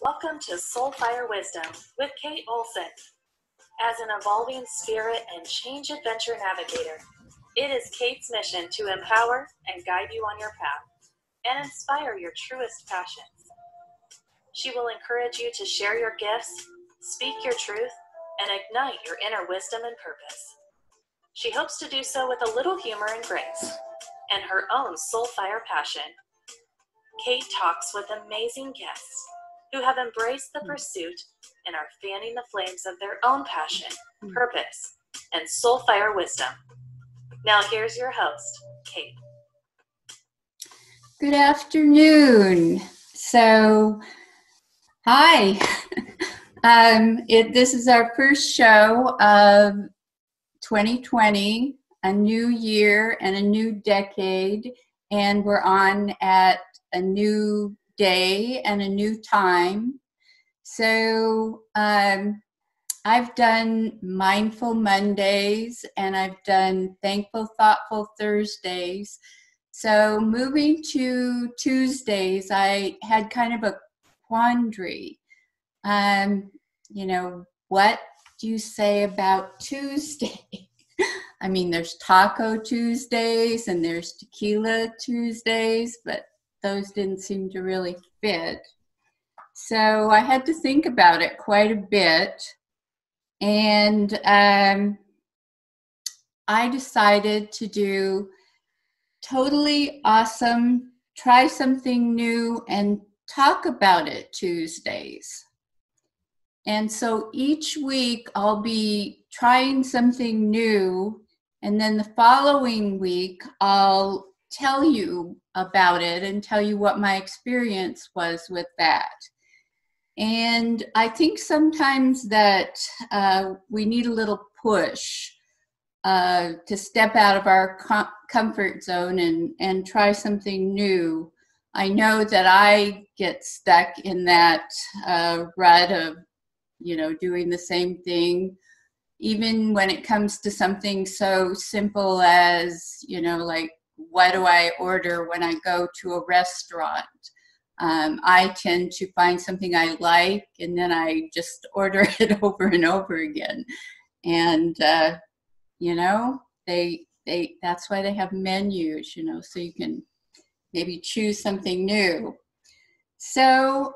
Welcome to Soulfire Wisdom with Kate Olson. As an evolving spirit and change adventure navigator, it is Kate's mission to empower and guide you on your path and inspire your truest passions. She will encourage you to share your gifts, speak your truth, and ignite your inner wisdom and purpose. She hopes to do so with a little humor and grace and her own soulfire passion. Kate talks with amazing guests who have embraced the pursuit and are fanning the flames of their own passion, purpose, and soulfire wisdom. Now here's your host, Kate. Good afternoon. So, hi. This is our first show of 2020, a new year and a new decade, and we're on at a new day and a new time. So I've done Mindful Mondays and I've done Thankful, Thoughtful Thursdays. So moving to Tuesdays, I had kind of a quandary. What do you say about Tuesday? I mean, there's Taco Tuesdays and there's Tequila Tuesdays, but those didn't seem to really fit. So I had to think about it quite a bit. And I decided to do totally awesome, try something new, and talk about it Tuesdays. And so each week I'll be trying something new, and then the following week I'll tell you about it and tell you what my experience was with that. And I think sometimes that we need a little push to step out of our comfort zone and try something new. I know that I get stuck in that rut of, doing the same thing, even when it comes to something so simple as, like, what do I order when I go to a restaurant? I tend to find something I like, and then I just order it over and over again. And, that's why they have menus, so you can maybe choose something new. So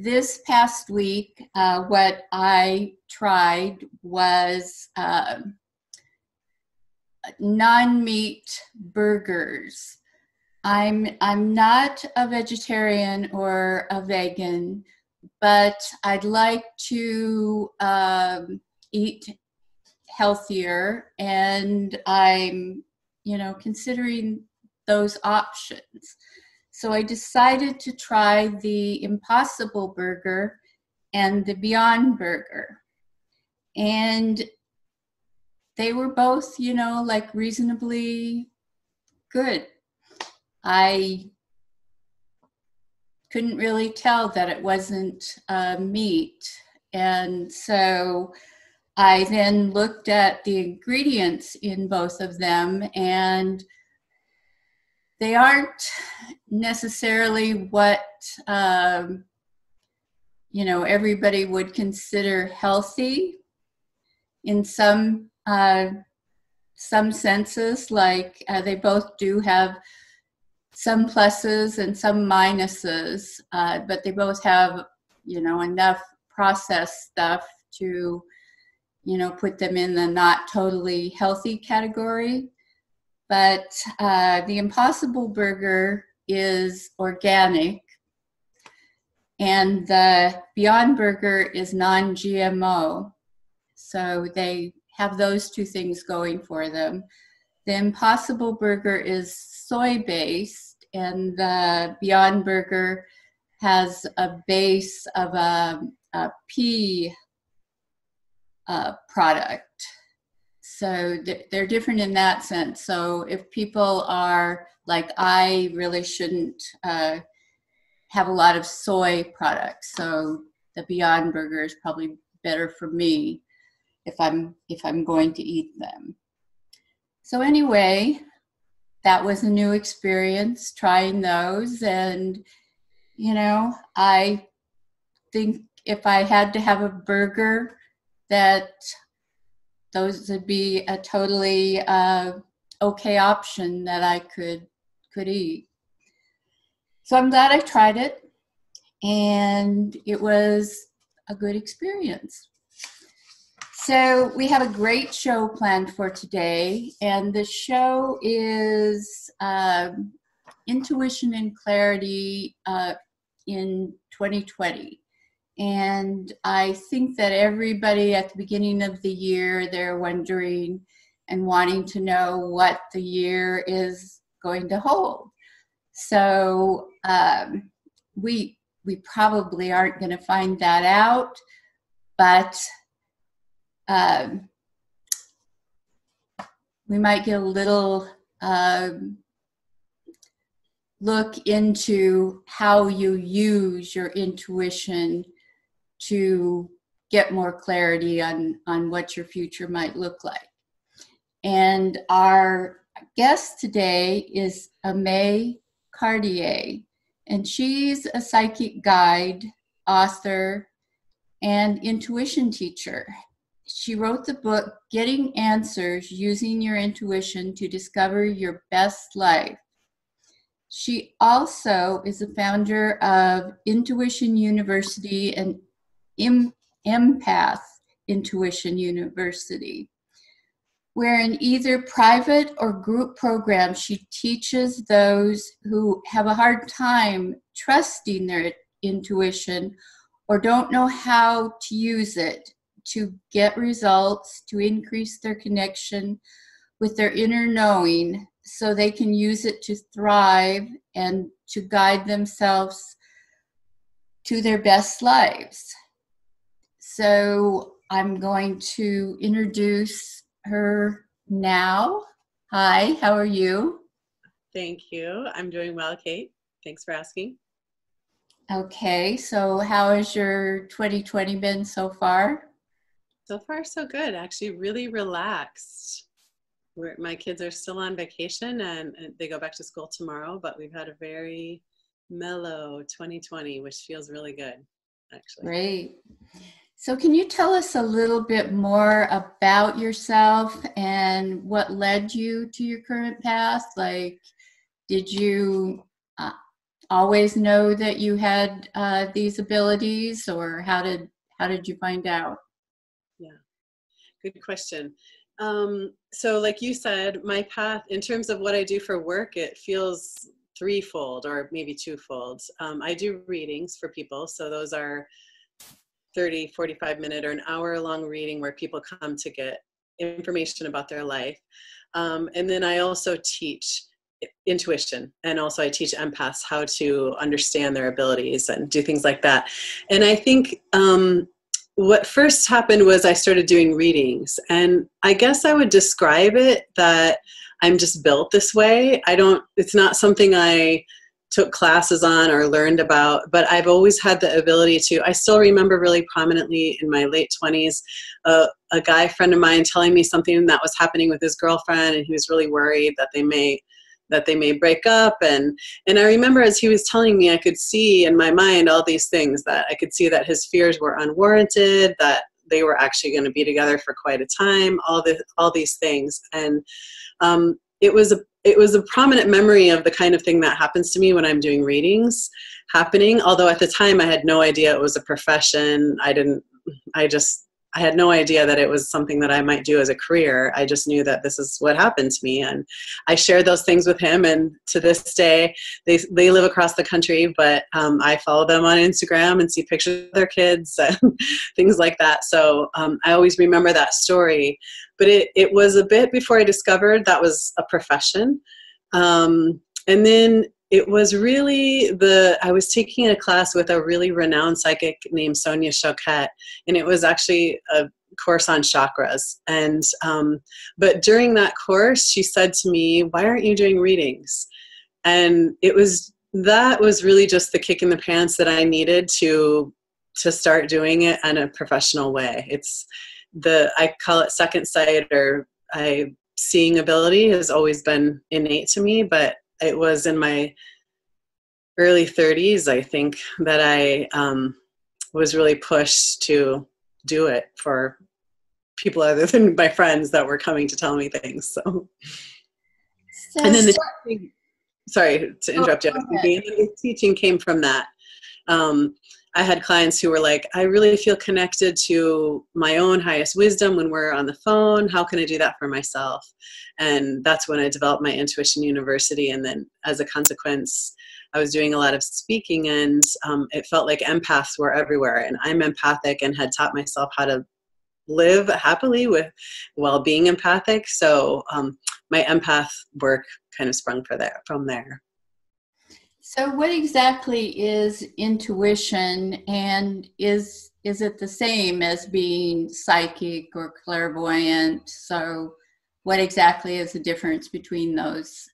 this past week, what I tried was non-meat burgers. I'm not a vegetarian or a vegan, but I'd like to eat healthier, and I'm, considering those options. So I decided to try the Impossible Burger and the Beyond Burger. And they were both, reasonably good. I couldn't really tell that it wasn't meat. And so I then looked at the ingredients in both of them, and they aren't necessarily what, everybody would consider healthy in some senses. Like they both do have some pluses and some minuses, but they both have, enough processed stuff to, put them in the not totally healthy category. But the Impossible Burger is organic, and the Beyond Burger is non-GMO. So they have those two things going for them. The Impossible Burger is soy-based, and the Beyond Burger has a base of a pea product. So they're different in that sense. So if people are like, I really shouldn't have a lot of soy products, so the Beyond Burger is probably better for me if I'm going to eat them. So anyway, that was a new experience trying those, and I think if I had to have a burger, that those would be a totally okay option that I could eat. So I'm glad I tried it, and it was a good experience. So we have a great show planned for today, and the show is Intuition and Clarity in 2020. And I think that everybody at the beginning of the year, they're wondering and wanting to know what the year is going to hold. So we probably aren't going to find that out, but we might get a little look into how you use your intuition to get more clarity on what your future might look like. And our guest today is Aimee Cartier, and she's a psychic guide, author, and intuition teacher. She wrote the book, Getting Answers, Using Your Intuition to Discover Your Best Life. She also is the founder of Intuition University and Empath Intuition University, where in either private or group programs, she teaches those who have a hard time trusting their intuition or don't know how to use it to get results, to increase their connection with their inner knowing so they can use it to thrive and to guide themselves to their best lives. So I'm going to introduce her now. Hi, how are you? Thank you. I'm doing well, Kate. Thanks for asking. Okay, so how has your 2020 been so far? So far, so good. Actually, really relaxed. My kids are still on vacation and they go back to school tomorrow, but we've had a very mellow 2020, which feels really good, actually. Great. So can you tell us a little bit more about yourself and what led you to your current path? Like, did you always know that you had these abilities, or how did you find out? Yeah, good question. So like you said, my path in terms of what I do for work, it feels threefold or maybe twofold. I do readings for people. So those are 30, 45 minute or an hour long reading where people come to get information about their life. And then I also teach intuition, and also I teach empaths how to understand their abilities and do things like that. And I think what first happened was I started doing readings, and I guess I would describe it that I'm just built this way. It's not something I took classes on or learned about, but I've always had the ability to. I still remember really prominently in my late 20s, a guy friend of mine telling me something that was happening with his girlfriend, and he was really worried that they may break up. And I remember as he was telling me, I could see in my mind all these things, that I could see that his fears were unwarranted, that they were actually going to be together for quite a time, all these things. And it was a prominent memory of the kind of thing that happens to me when I'm doing readings happening. Although at the time I had no idea it was a profession. I had no idea that it was something that I might do as a career. I just knew that this is what happened to me. And I shared those things with him. And to this day, they live across the country, but I follow them on Instagram and see pictures of their kids and things like that. So I always remember that story. But it was a bit before I discovered that was a profession. And then it was really I was taking a class with a really renowned psychic named Sonia Choquette, and it was actually a course on chakras. And but during that course, she said to me, "Why aren't you doing readings?" And that was really just the kick in the pants that I needed to start doing it in a professional way. I call it second sight, or seeing ability has always been innate to me, but it was in my early 30s, I think, that I was really pushed to do it for people other than my friends that were coming to tell me things. So, and then the teaching, sorry to interrupt you, the teaching came from that. I had clients who were like, I really feel connected to my own highest wisdom when we're on the phone. How can I do that for myself? And that's when I developed my Intuition University. And then as a consequence, I was doing a lot of speaking, and it felt like empaths were everywhere. And I'm empathic and had taught myself how to live happily while being empathic. So my empath work kind of sprung from there. So what exactly is intuition, and is it the same as being psychic or clairvoyant? So what exactly is the difference between those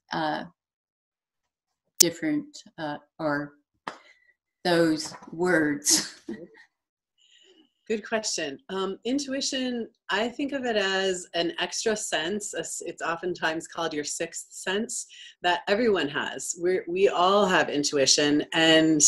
those words? Good question. Intuition, I think of it as an extra sense. It's oftentimes called your sixth sense that everyone has. We all have intuition, and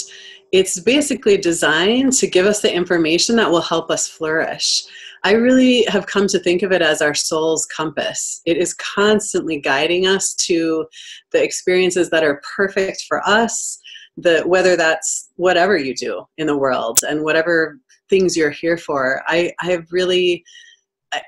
it's basically designed to give us the information that will help us flourish. I really have come to think of it as our soul's compass. It is constantly guiding us to the experiences that are perfect for us, whether that's whatever you do in the world and whatever things you're here for. I have really,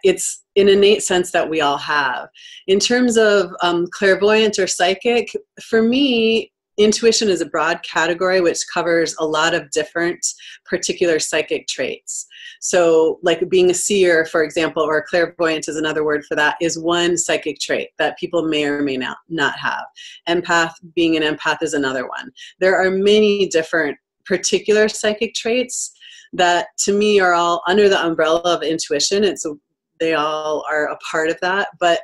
it's an innate sense that we all have. In terms of clairvoyant or psychic, for me, intuition is a broad category which covers a lot of different particular psychic traits. So like being a seer, for example, or clairvoyant is another word for that, is one psychic trait that people may or may not have. Empath, being an empath, is another one. There are many different particular psychic traits that to me are all under the umbrella of intuition. They all are a part of that, but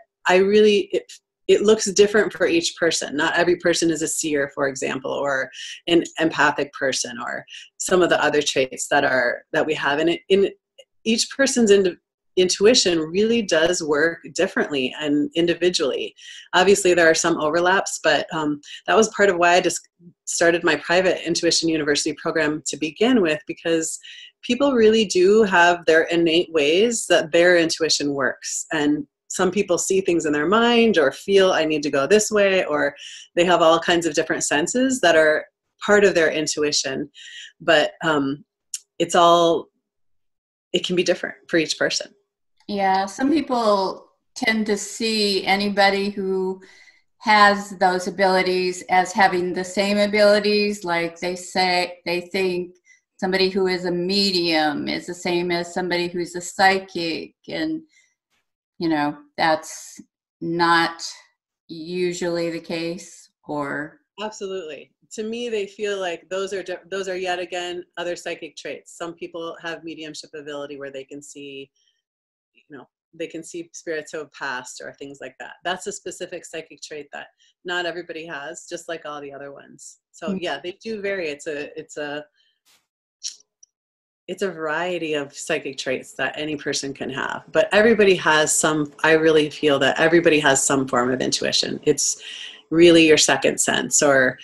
it looks different for each person. Not every person is a seer, for example, or an empathic person, or some of the other traits that we have. And in each person's intuition really does work differently and individually. Obviously, there are some overlaps, but that was part of why I just started my private Intuition University program to begin with, because people really do have their innate ways that their intuition works. And some people see things in their mind or feel I need to go this way, or they have all kinds of different senses that are part of their intuition. But it can be different for each person. Yeah, some people tend to see anybody who has those abilities as having the same abilities. Like they think somebody who is a medium is the same as somebody who's a psychic, and that's not usually the case. Or absolutely, to me, they feel like those are yet again other psychic traits. Some people have mediumship ability where they can see, they can see spirits who have passed or things like that. That's a specific psychic trait that not everybody has, just like all the other ones. So yeah, they do vary. It's a variety of psychic traits that any person can have, but everybody has some. I really feel that everybody has some form of intuition. It's really your second sense, or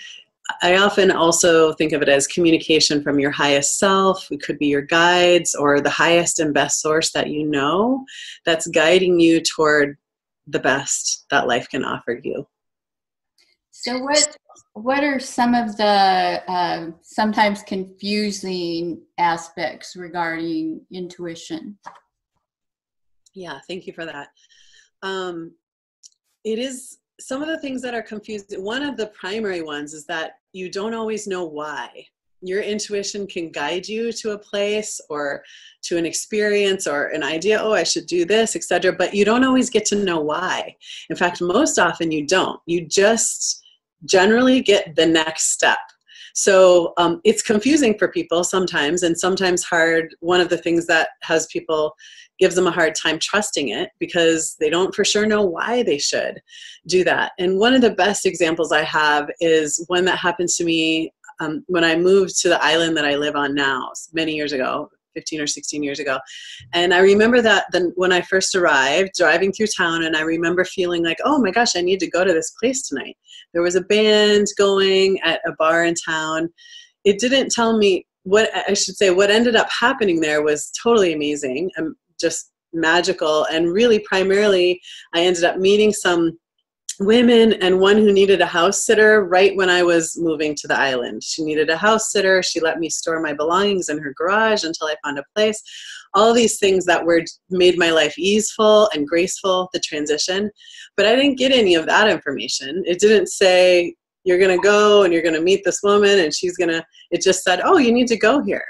I often also think of it as communication from your highest self. It could be your guides or the highest and best source that you know that's guiding you toward the best that life can offer you. So what are some of the sometimes confusing aspects regarding intuition? Yeah, thank you for that. It is some of the things that are confusing. One of the primary ones is that you don't always know why. Your intuition can guide you to a place or to an experience or an idea, oh, I should do this, etc. But you don't always get to know why. In fact, most often you don't. You just generally get the next step. So it's confusing for people sometimes, and sometimes hard. One of the things that gives them a hard time trusting it, because they don't for sure know why they should do that. And one of the best examples I have is one that happened to me when I moved to the island that I live on now many years ago, 15 or 16 years ago. And I remember that then when I first arrived, driving through town, and I remember feeling like, oh my gosh, I need to go to this place tonight. There was a band going at a bar in town. It didn't tell me what ended up happening there was totally amazing and just magical. And really primarily, I ended up meeting some women and one who needed a house sitter right when I was moving to the island. She needed a house sitter. She let me store my belongings in her garage until I found a place. All these things that made my life easeful and graceful, the transition. But I didn't get any of that information. It didn't say, you're going to go and you're going to meet this woman and it just said, oh, you need to go here.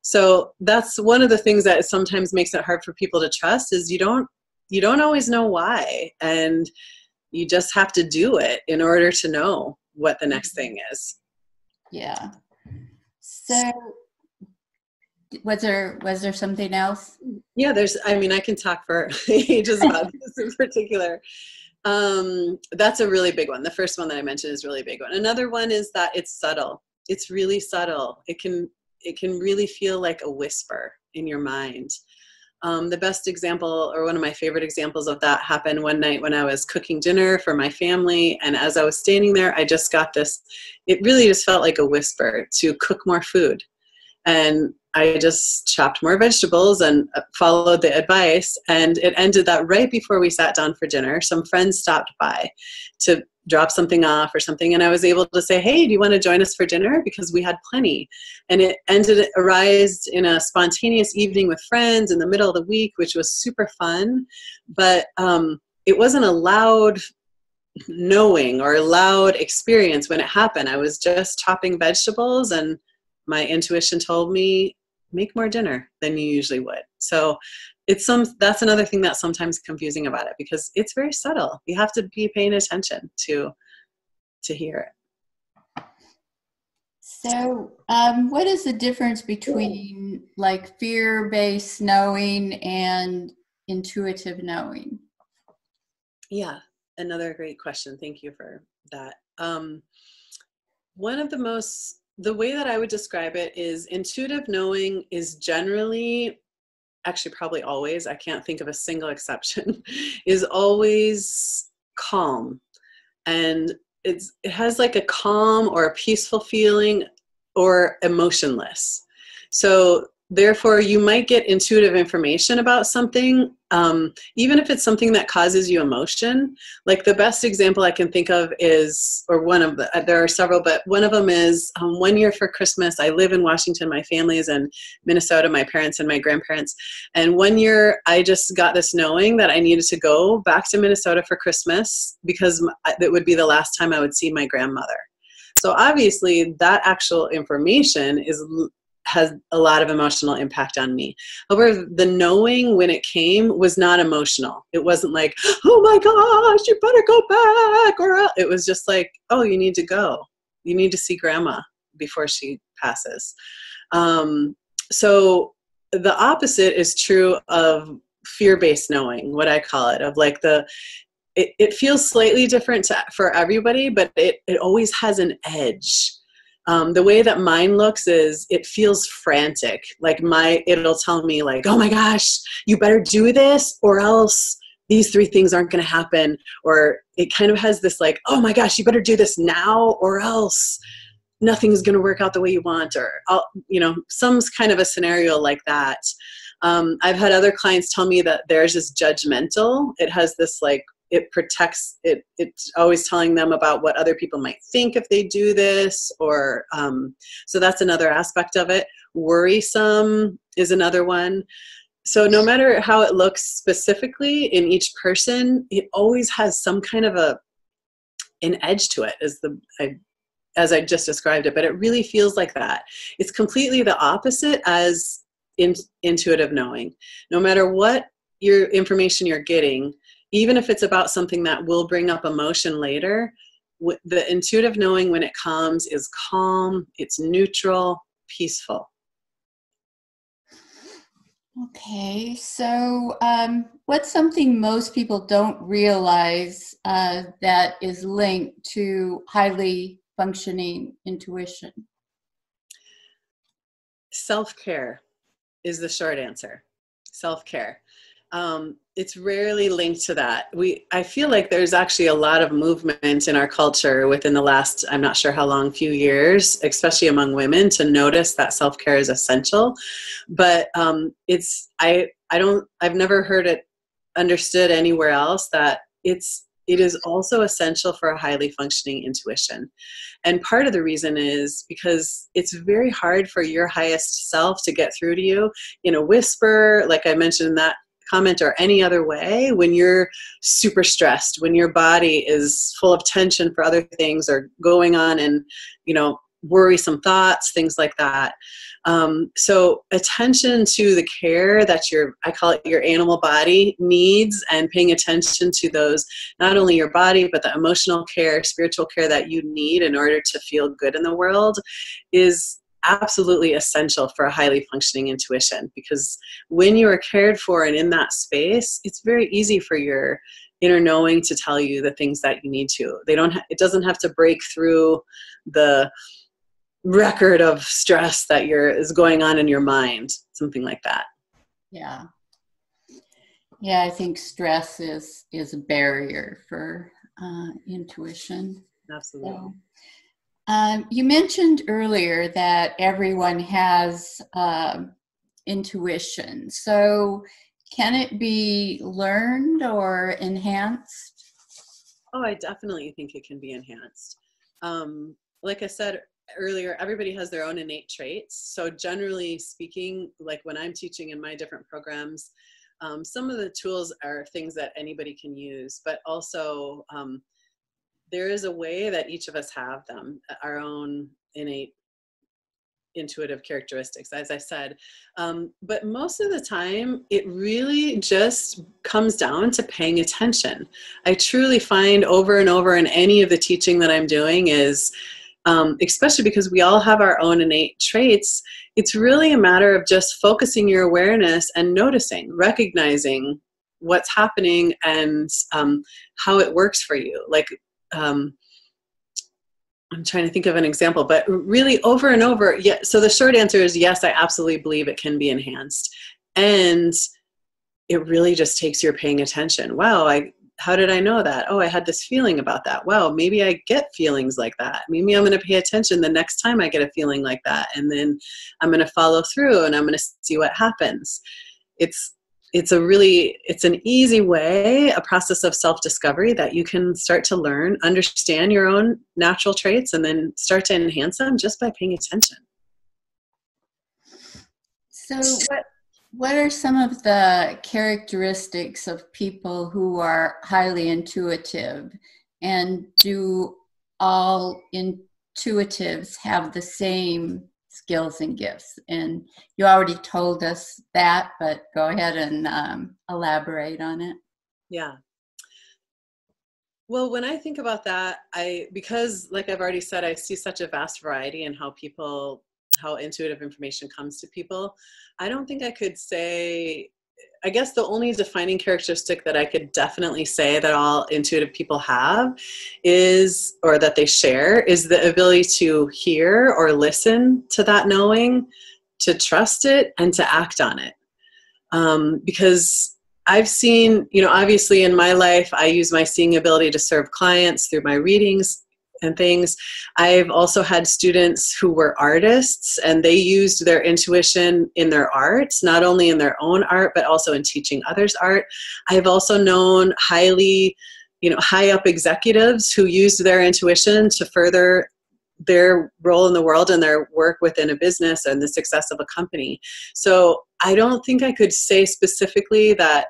So that's one of the things that sometimes makes it hard for people to trust is you don't always know why. And you just have to do it in order to know what the next thing is. Yeah. So was there something else? Yeah, I can talk for ages about this in particular. That's a really big one. The first one that I mentioned is a really big one. Another one is that it's subtle. It's really subtle. It can really feel like a whisper in your mind. The best example, or one of my favorite examples of that, happened one night when I was cooking dinner for my family. And as I was standing there, I just got this, it really just felt like a whisper to cook more food. And I just chopped more vegetables and followed the advice. And it ended that right before we sat down for dinner, some friends stopped by to drop something off or something. And I was able to say, hey, do you want to join us for dinner? Because we had plenty. And it arose in a spontaneous evening with friends in the middle of the week, which was super fun. But it wasn't a loud knowing or a loud experience when it happened. I was just chopping vegetables and my intuition told me, make more dinner than you usually would. So that's another thing that's sometimes confusing about it because it's very subtle. You have to be paying attention to hear it. So what is the difference between like fear-based knowing and intuitive knowing? Yeah, another great question. Thank you for that. The way that I would describe it is intuitive knowing is generally, actually probably always, I can't think of a single exception, is always calm. And it has like a calm or a peaceful feeling or emotionless. So therefore you might get intuitive information about something, even if it's something that causes you emotion. Like the best example I can think of is, or there are several, but one of them is 1 year for Christmas. I live in Washington. My family is in Minnesota, my parents and my grandparents. And 1 year I just got this knowing that I needed to go back to Minnesota for Christmas because it would be the last time I would see my grandmother. So obviously that actual information has a lot of emotional impact on me. However, the knowing when it came was not emotional. It wasn't like, oh my gosh, you better go back, or it was just like, oh, you need to go. You need to see grandma before she passes. So the opposite is true of fear-based knowing, what I call it, of like it feels slightly different for everybody, but it always has an edge. The way that mine looks is it feels frantic. Like it'll tell me like, oh my gosh, you better do this or else these 3 things aren't going to happen. Or it kind of has this like, oh my gosh, you better do this now or else nothing's going to work out the way you want, or, some kind of a scenario like that. I've had other clients tell me that theirs is judgmental. It has this like, it protects it. It's always telling them about what other people might think if they do this, or so that's another aspect of it. Worrisome is another one. So no matter how it looks specifically in each person, it always has some kind of an edge to it, as I just described it. But it really feels like that. It's completely the opposite as intuitive knowing. No matter what your information you're getting, even if it's about something that will bring up emotion later, the intuitive knowing when it comes is calm, it's neutral, peaceful. Okay, so what's something most people don't realize that is linked to highly functioning intuition? Self-care is the short answer. Self-care. It's rarely linked to that. I feel like there's actually a lot of movement in our culture within the last, I'm not sure how long, few years, especially among women, to notice that self-care is essential. But I've never heard it understood anywhere else that it is also essential for a highly functioning intuition. And part of the reason is because it's very hard for your highest self to get through to you in a whisper, like I mentioned in that comment, or any other way when you're super stressed, when your body is full of tension for other things or going on and, worrisome thoughts, things like that. So attention to the care that I call it your animal body needs, and paying attention to those, not only your body, but the emotional care, spiritual care that you need in order to feel good in the world, is absolutely essential for a highly functioning intuition. Because when you are cared for and in that space, it's very easy for your inner knowing to tell you the things that you need to. It doesn't have to break through the record of stress that is going on in your mind, something like that. Yeah. Yeah, I think stress is a barrier for intuition. Absolutely. So, you mentioned earlier that everyone has intuition. So can it be learned or enhanced? Oh, I definitely think it can be enhanced. Like I said earlier, everybody has their own innate traits. So generally speaking, like when I'm teaching in my different programs, some of the tools are things that anybody can use, but also there is a way that each of us have them, our own innate intuitive characteristics, as I said. But most of the time, it really just comes down to paying attention. I truly find over and over in any of the teaching that I'm doing is, especially because we all have our own innate traits, it's really a matter of just focusing your awareness and noticing, recognizing what's happening and how it works for you. Like, I'm trying to think of an example, but really over and over. Yeah. So the short answer is yes, I absolutely believe it can be enhanced. And it really just takes your paying attention. Wow, how did I know that? Oh, I had this feeling about that. Wow, maybe I get feelings like that. Maybe I'm going to pay attention the next time I get a feeling like that. And then I'm going to follow through and I'm going to see what happens. It's an easy way, a process of self-discovery that you can start to learn, understand your own natural traits, and then start to enhance them just by paying attention. So what are some of the characteristics of people who are highly intuitive? And do all intuitives have the same skills and gifts? And you already told us that, but go ahead and elaborate on it. Yeah. Well, when I think about that, because like I've already said, I see such a vast variety in how intuitive information comes to people. I don't think I could say, I guess the only defining characteristic that I could definitely say that all intuitive people have or that they share, is the ability to hear or listen to that knowing, to trust it, and to act on it. Because I've seen, obviously in my life, I use my seeing ability to serve clients through my readings and things. I've also had students who were artists, and they used their intuition in their art, not only in their own art, but also in teaching others art. I've also known high up executives who used their intuition to further their role in the world and their work within a business and the success of a company. So I don't think I could say specifically that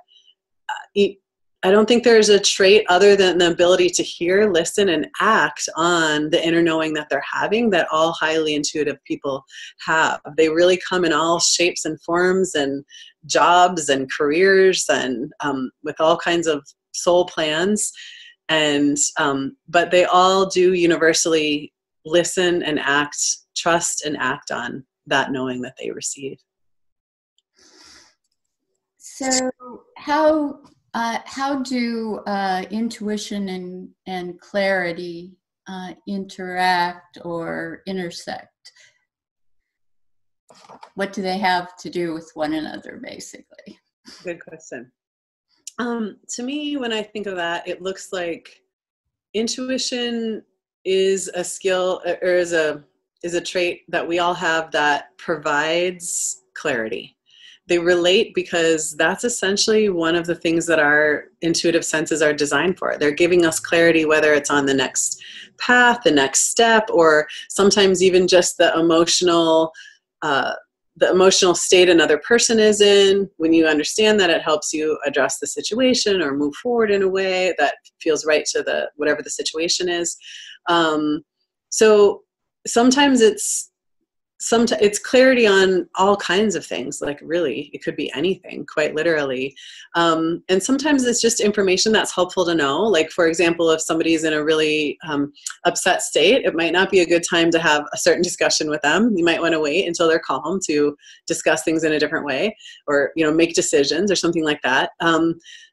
I don't think there's a trait other than the ability to hear, listen, and act on the inner knowing that they're having that all highly intuitive people have. They really come in all shapes and forms and jobs and careers and with all kinds of soul plans. And but they all do universally listen and act, trust and act on that knowing that they receive. So how do intuition and clarity interact or intersect? what do they have to do with one another, basically? Good question. To me, when I think of that, it looks like intuition is a skill, or is a trait that we all have that provides clarity. They relate because that's essentially one of the things that our intuitive senses are designed for. They're giving us clarity, whether it's on the next path, the next step, or sometimes even just the emotional state another person is in. When you understand that, it helps you address the situation or move forward in a way that feels right to whatever the situation is. So sometimes it's clarity on all kinds of things. Like, really, it could be anything, quite literally. And sometimes it's just information that's helpful to know. Like, for example, if somebody's in a really upset state, it might not be a good time to have a certain discussion with them. You might want to wait until they're calm to discuss things in a different way, or, make decisions or something like that.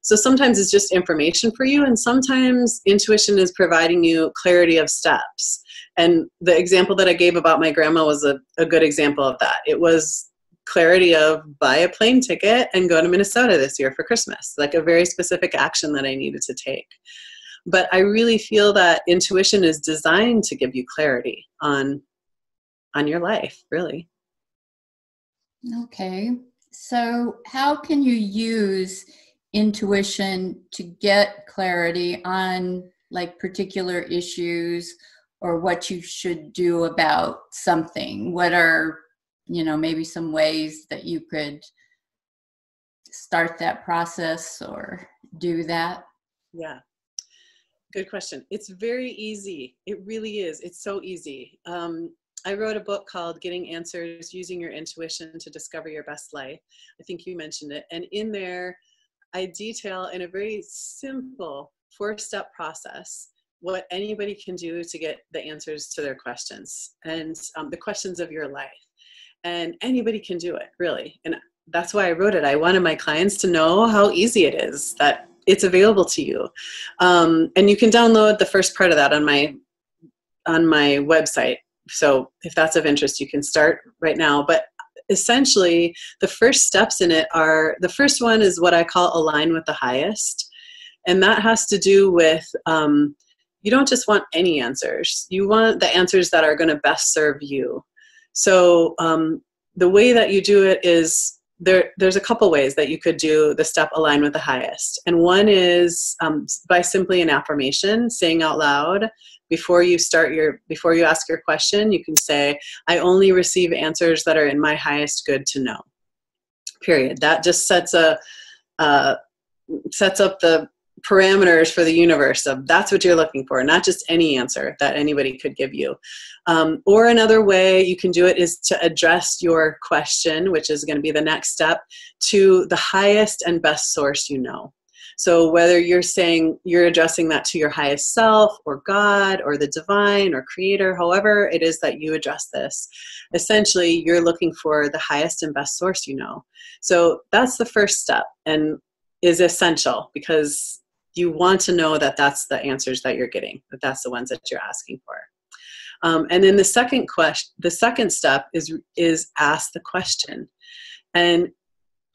So sometimes it's just information for you, and sometimes intuition is providing you clarity of steps. And the example that I gave about my grandma was a good example of that. It was clarity of buy a plane ticket and go to Minnesota this year for Christmas, like a very specific action that I needed to take. But I really feel that intuition is designed to give you clarity on your life, really. Okay. So how can you use intuition to get clarity on like particular issues or what you should do about something? What are, maybe some ways that you could start that process or do that? Yeah. Good question. It's very easy. It really is. It's so easy. I wrote a book called Getting Answers, Using Your Intuition to Discover Your Best Life. I think you mentioned it. And in there, I detail in a very simple 4-step process what anybody can do to get the answers to their questions and the questions of your life. And anybody can do it, really. And that's why I wrote it. I wanted my clients to know how easy it is, that it's available to you. And you can download the first part of that on my website. So if that's of interest, you can start right now. But essentially, the first steps in it are, the first one is what I call align with the highest. And that has to do with, you don't just want any answers. You want the answers that are going to best serve you. So the way that you do it is, there's a couple ways that you could do the step align with the highest. And one is by simply an affirmation, saying out loud, before you ask your question, you can say, I only receive answers that are in my highest good to know, period. That just sets up the parameters for the universe of that's what you're looking for, not just any answer that anybody could give you. Or another way you can do it is to address your question, which is going to be the next step, to the highest and best source you know. So whether you're saying you're addressing that to your highest self or God or the divine or creator, however it is that you address this, essentially you're looking for the highest and best source you know. So that's the first step and is essential because you want to know that that's the answers that you're getting, that that's the ones that you're asking for. And then the second step is ask the question. And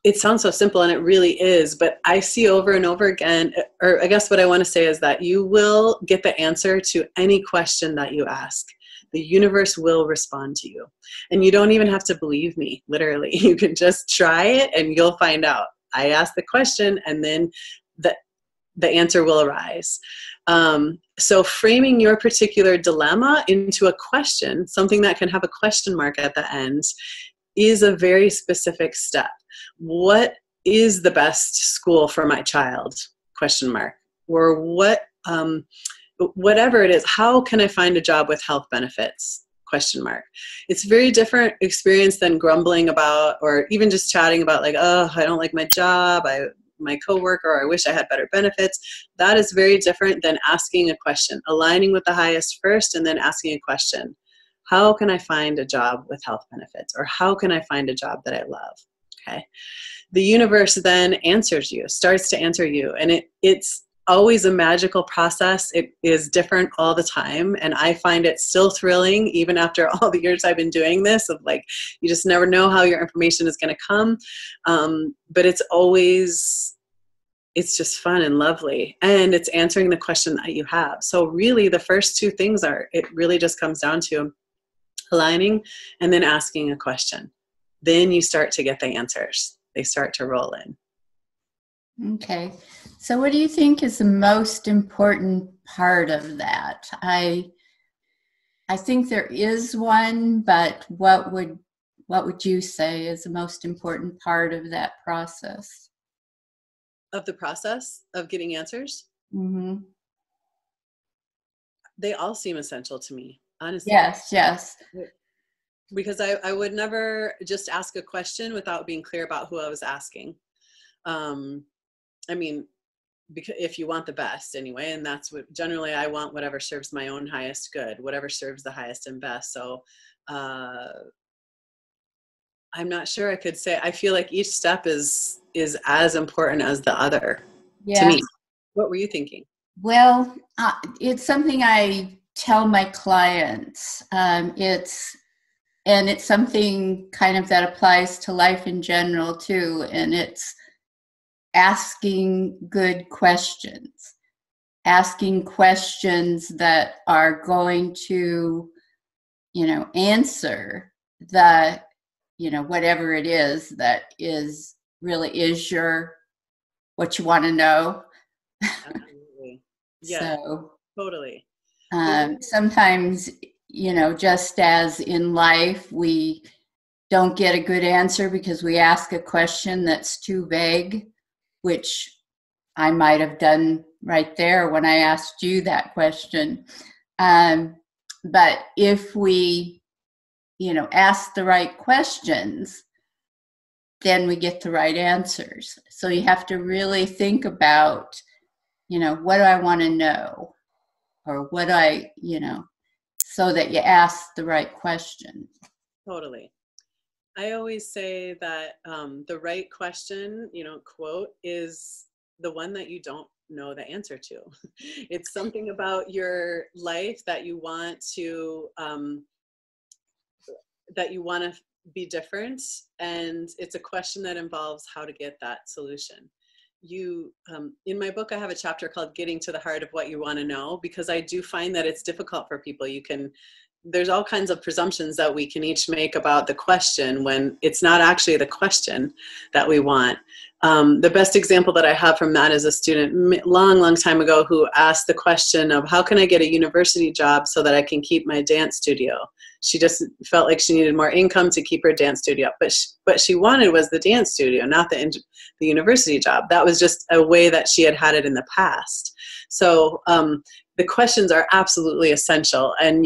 it sounds so simple, and it really is, but I see over and over again, or I guess what I want to say is that you will get the answer to any question that you ask. The universe will respond to you. And you don't even have to believe me, literally. You can just try it and you'll find out. I ask the question and then the answer will arise. So framing your particular dilemma into a question, something that can have a question mark at the end, is a very specific step. What is the best school for my child? Question mark. Or whatever it is, how can I find a job with health benefits? Question mark. It's a very different experience than grumbling about, or even just chatting about like, oh, I don't like my job, my coworker, or I wish I had better benefits. That is very different than asking a question, aligning with the highest first, and then asking a question. How can I find a job with health benefits? Or how can I find a job that I love? Okay. The universe then answers you, starts to answer you. And it's always a magical process. It is different all the time. And I find it still thrilling, even after all the years I've been doing this, of like, you just never know how your information is going to come. But it's just fun and lovely. And it's answering the question that you have. So really the first two things it really just comes down to aligning and then asking a question. Then you start to get the answers. They start to roll in. Okay. So what do you think is the most important part of that? I think there is one, but what would you say is the most important part of that process? Of the process of getting answers? Mm-hmm. They all seem essential to me, honestly. Yes. Because I would never just ask a question without being clear about who I was asking. I mean, because if you want the best anyway, and that's what generally I want, whatever serves my own highest good, whatever serves the highest and best. So I'm not sure I could say, I feel like each step is as important as the other to me. What were you thinking? Well, it's something I tell my clients. It's something kind of that applies to life in general too. And it's asking good questions, asking questions that are going to, answer the, whatever it is that is really is what you want to know. Absolutely. Yeah, So totally. Sometimes, just as in life, we don't get a good answer because we ask a question that's too vague, which I might have done right there when I asked you that question. But if we, ask the right questions, then we get the right answers. So you have to really think about, what do I want to know? Or what so that you ask the right question. Totally. I always say that the right question, quote, is the one that you don't know the answer to. It's something about your life that you want to be different, and it's a question that involves how to get that solution. In my book, I have a chapter called Getting to the Heart of What You Want to Know, because I do find that it's difficult for people. There's all kinds of presumptions that we can each make about the question when it's not actually the question that we want. The best example that I have from that is a student long time ago who asked the question of, how can I get a university job so that I can keep my dance studio? She just felt like she needed more income to keep her dance studio up. But what she wanted was the dance studio, not the university job. That was just a way that she had it in the past. So the questions are absolutely essential. And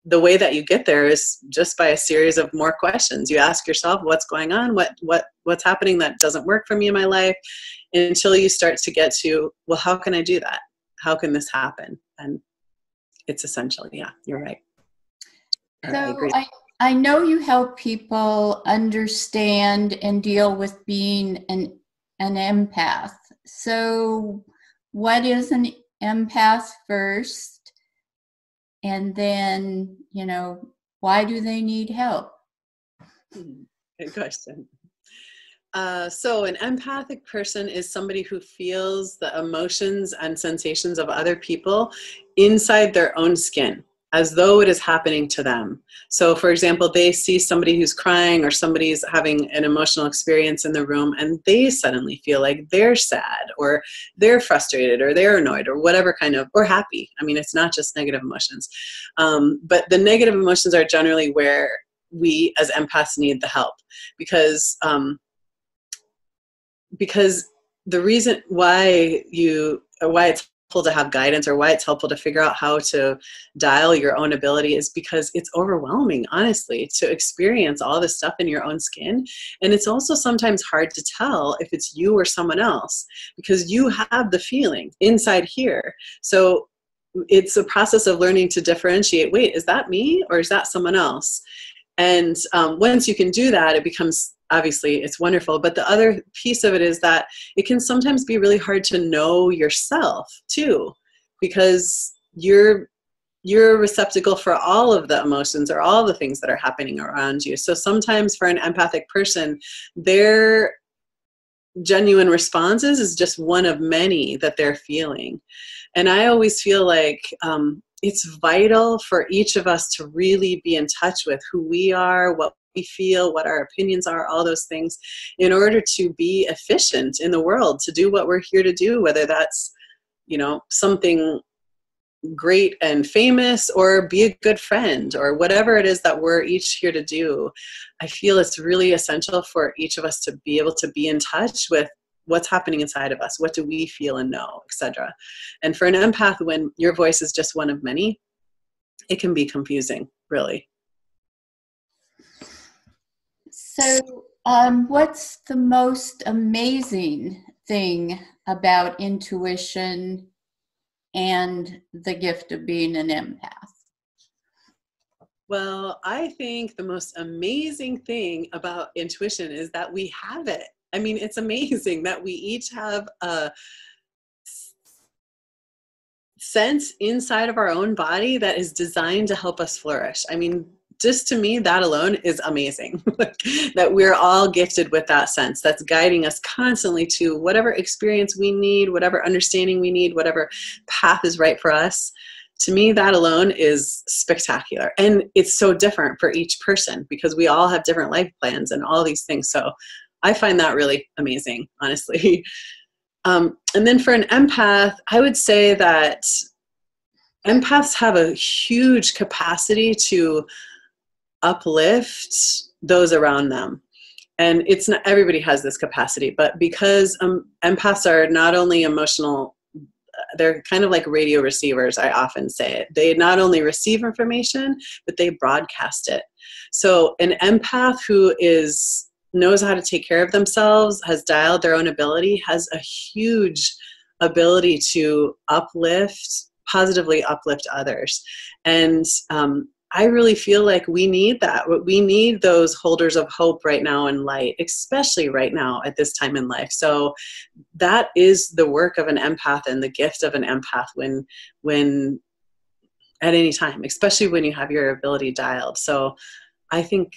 the way that you get there is just by a series of more questions. You ask yourself, what's going on? What's happening that doesn't work for me in my life? Until you start to get to, well, how can I do that? How can this happen? And it's essential. Yeah, you're right. So I know you help people understand and deal with being an empath. So what is an empath first? And then, why do they need help? Good question. So an empathic person is somebody who feels the emotions and sensations of other people inside their own skin, as though it is happening to them. So for example, they see somebody who's crying or somebody's having an emotional experience in the room, and they suddenly feel like they're sad or they're frustrated or they're annoyed or whatever or happy. I mean, it's not just negative emotions. But the negative emotions are generally where we as empaths need the help, because the reason why it's helpful to have guidance, or why it's helpful to figure out how to dial your own ability, is because it's overwhelming, honestly, to experience all this stuff in your own skin. And it's also sometimes hard to tell if it's you or someone else, because you have the feeling inside here. So it's a process of learning to differentiate, wait, is that me or is that someone else? And once you can do that, it becomes obviously it's wonderful. But the other piece of it is that it can sometimes be really hard to know yourself too, because you're a receptacle for all of the emotions or all the things that are happening around you. So sometimes for an empathic person, their genuine responses is just one of many that they're feeling. And I always feel like it's vital for each of us to really be in touch with who we are, what we feel, what our opinions are, all those things, in order to be efficient in the world, to do what we're here to do, whether that's, something great and famous, or be a good friend, or whatever it is that we're each here to do. I feel it's really essential for each of us to be able to be in touch with what's happening inside of us. What do we feel and know, etc. And for an empath, when your voice is just one of many, it can be confusing, really. So what's the most amazing thing about intuition and the gift of being an empath? Well, I think the most amazing thing about intuition is that we have it. I mean, it's amazing that we each have a sense inside of our own body that is designed to help us flourish. I mean, just to me, that alone is amazing. That we're all gifted with that sense that's guiding us constantly to whatever experience we need, whatever understanding we need, whatever path is right for us. To me, that alone is spectacular. And it's so different for each person because we all have different life plans and all these things. So I find that really amazing, honestly. And then for an empath, I would say that empaths have a huge capacity to uplift those around them. And it's not everybody has this capacity, but because empaths are not only emotional, they're kind of like radio receivers, I often say it. They not only receive information, but they broadcast it. So an empath who knows how to take care of themselves, has dialed their own ability, has a huge ability to positively uplift others. And I really feel like we need that. We need those holders of hope right now in light, especially right now at this time in life. So that is the work of an empath and the gift of an empath when at any time, especially when you have your ability dialed. So I think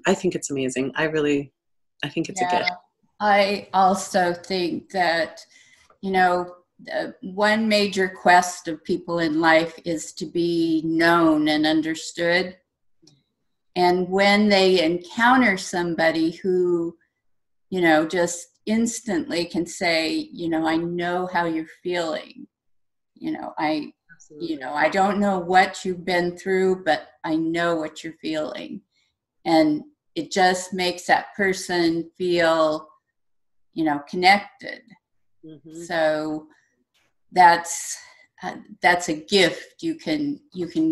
it's amazing. I think it's a gift. I also think that, one major quest of people in life is to be known and understood. And when they encounter somebody who, just instantly can say, I know how you're feeling. I don't know what you've been through, but I know what you're feeling. And it just makes that person feel, connected. Mm-hmm. So that's a gift you can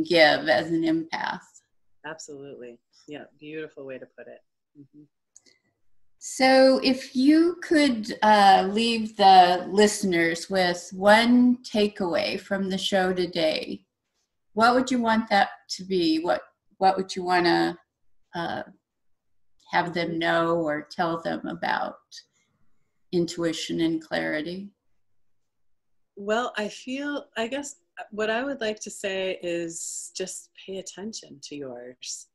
give as an empath. Absolutely. Yeah. Beautiful way to put it. Mm-hmm. So if you could leave the listeners with one takeaway from the show today, what would you want that to be? What would you want to have them know or tell them about intuition and clarity? Well, I guess what I would like to say is just pay attention to yours.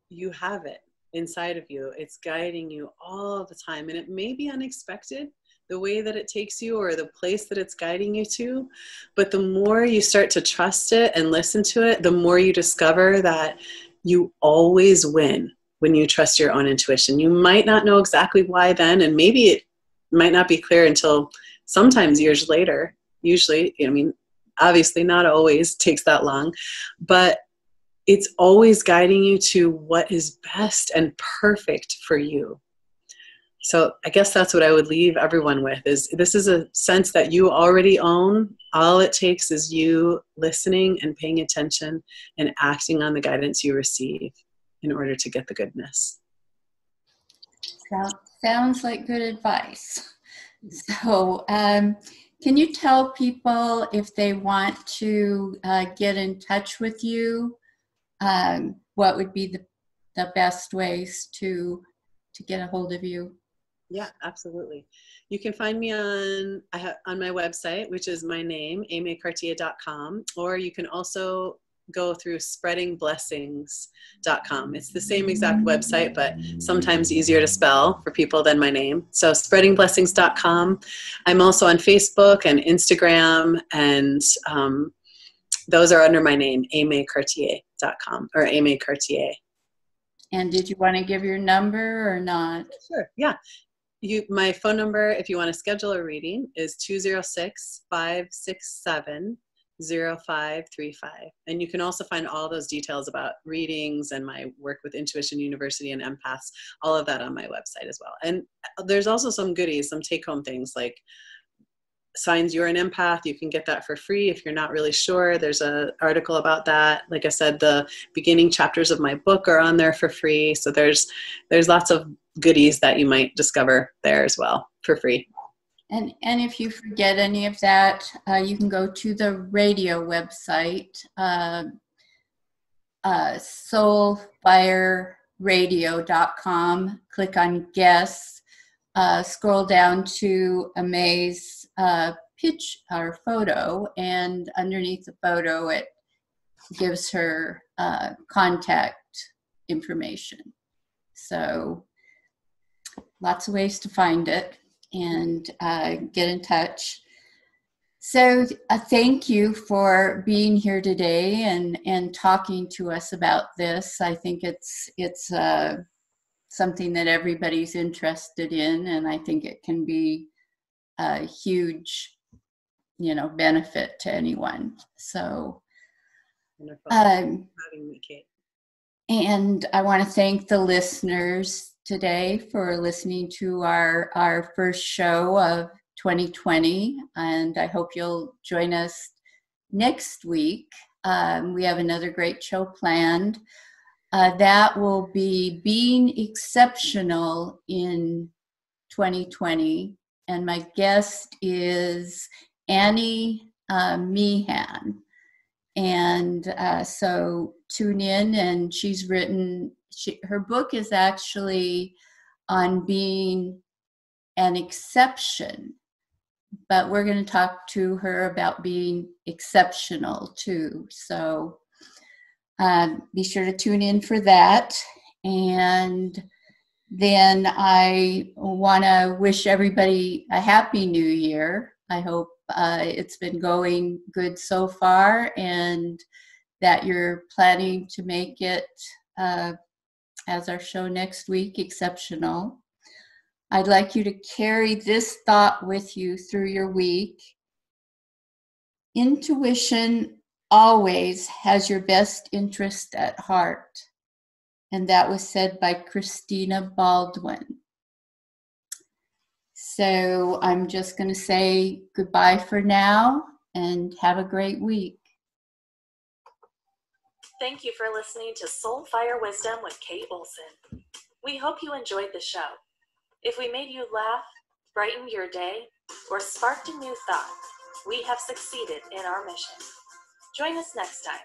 You have it inside of you. It's guiding you all the time. And it may be unexpected, the way that it takes you or the place that it's guiding you to. But the more you start to trust it and listen to it, the more you discover that you always win when you trust your own intuition. You might not know exactly why then, and maybe it might not be clear until sometimes years later. Usually, obviously not always takes that long, but it's always guiding you to what is best and perfect for you. So I guess that's what I would leave everyone with is this is a sense that you already own. All it takes is you listening and paying attention and acting on the guidance you receive in order to get the goodness. Sounds like good advice. So can you tell people if they want to get in touch with you, what would be the best ways to to get a hold of you? Yeah, absolutely. You can find me on my website, which is my name, aimeecartier.com, or you can also go through spreadingblessings.com. It's the same exact website, but sometimes easier to spell for people than my name. So spreadingblessings.com. I'm also on Facebook and Instagram, and those are under my name, aimeecartier.com or Aimee Cartier. And did you want to give your number or not? Sure, yeah. My phone number, if you want to schedule a reading, is 206-567-0535. And you can also find all those details about readings and my work with Intuition University and empaths, all of that on my website as well. And there's also some goodies, some take-home things like signs you're an empath. You can get that for free if you're not really sure. There's an article about that. Like I said, the beginning chapters of my book are on there for free. So there's lots of goodies that you might discover there as well for free. And if you forget any of that, you can go to the radio website, soulfireradio.com, click on guests, scroll down to Aimee's pitch or photo, and underneath the photo it gives her contact information. So lots of ways to find it and get in touch. So thank you for being here today and talking to us about this. I think it's something that everybody's interested in, and I think it can be a huge, benefit to anyone. So, having me, Kate. And I want to thank the listeners today for listening to our first show of 2020, and I hope you'll join us next week. We have another great show planned. That will be being exceptional in 2020, and my guest is Annie Meehan. And so tune in, and she's written, her book is actually on being an exception, but we're going to talk to her about being exceptional too. So be sure to tune in for that. And then I want to wish everybody a happy new year. I hope it's been going good so far, and that you're planning to make it, as our show next week, exceptional. I'd like you to carry this thought with you through your week. Intuition always has your best interest at heart. And that was said by Christina Baldwin. So I'm just going to say goodbye for now and have a great week. Thank you for listening to Soul Fire Wisdom with Kate Olson. We hope you enjoyed the show. If we made you laugh, brightened your day, or sparked a new thought, we have succeeded in our mission. Join us next time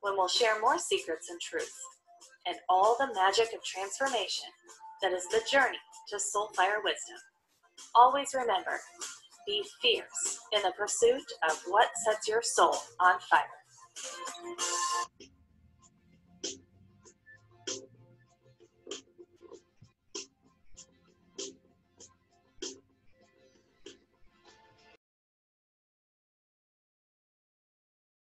when we'll share more secrets and truths and all the magic of transformation that is the journey to Soul Fire Wisdom. Always remember, be fierce in the pursuit of what sets your soul on fire.